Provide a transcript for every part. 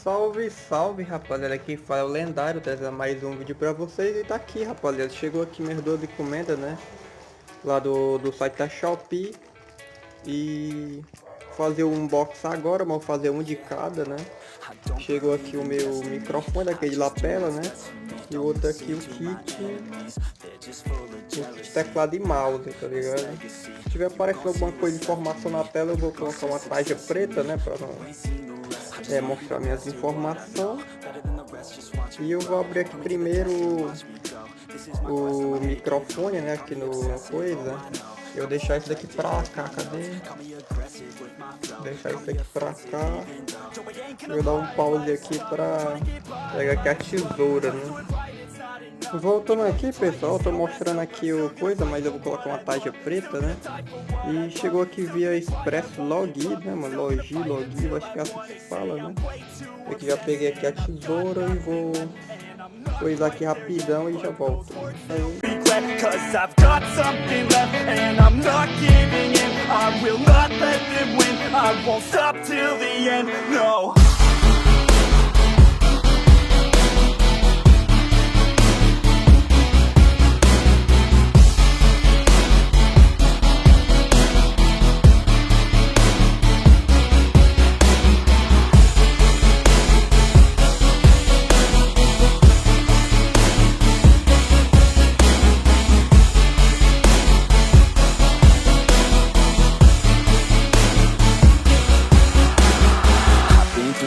Salve, salve, rapaziada, aqui fala é o Lendário, trazendo mais um vídeo pra vocês. E tá aqui, rapaziada, chegou aqui minhas 12 encomendas, né, lá do site da Shopee. E fazer um unboxing agora, vou fazer um de cada, né. Chegou aqui o meu microfone, aquele Lapela, né, e o outro aqui o kit teclado e mouse, tá ligado? Se tiver aparecendo alguma coisa de informação na tela, eu vou colocar uma tarja preta, né, pra não mostrar minhas informações. E eu vou abrir aqui primeiro o microfone, né, aqui no coisa. Eu deixar isso daqui pra cá, cadê? Deixar isso aqui pra cá. Eu vou dar um pause aqui pra pegar aqui a tesoura, né? Voltando aqui, pessoal, tô mostrando aqui o coisa, mas eu vou colocar uma tarja preta, né? E chegou aqui via Expresso Login, né, mano? Login, acho que é assim que se fala, né? Eu que já peguei aqui a tesoura e vou coisar aqui rapidão e já volto. Aí...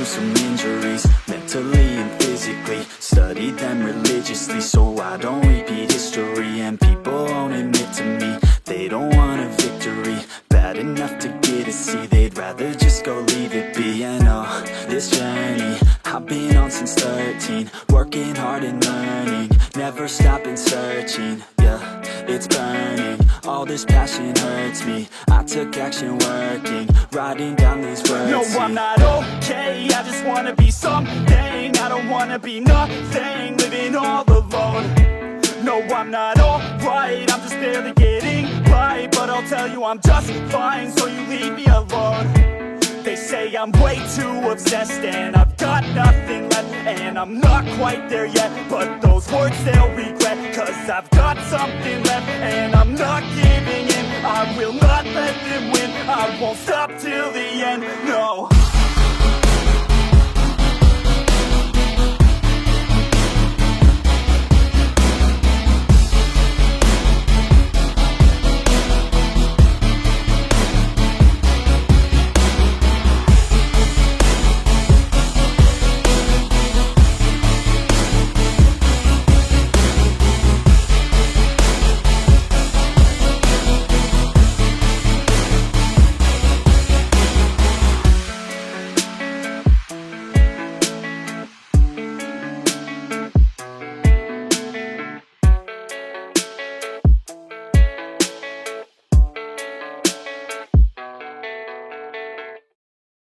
some injuries, mentally and physically. Studied them religiously so I don't repeat history. And people won't admit to me they don't want a victory. Bad enough to get a C, they'd rather just go leave it be. And this journey I've been on since 13, working hard and learning, never stopping searching. Yeah, it's burning, all this passion hurts me. I took action working, writing down these words. No, I'm not okay, I just wanna be something. I don't wanna be nothing, living all alone. No, I'm not alright, I'm just barely getting by. But I'll tell you I'm just fine, so you leave me alone. They say I'm way too obsessed and I've got nothing left. And I'm not quite there yet, but those words they'll regret. Cause I've got something left and I'm not giving in. I will not let them win, I won't stop till the end, no.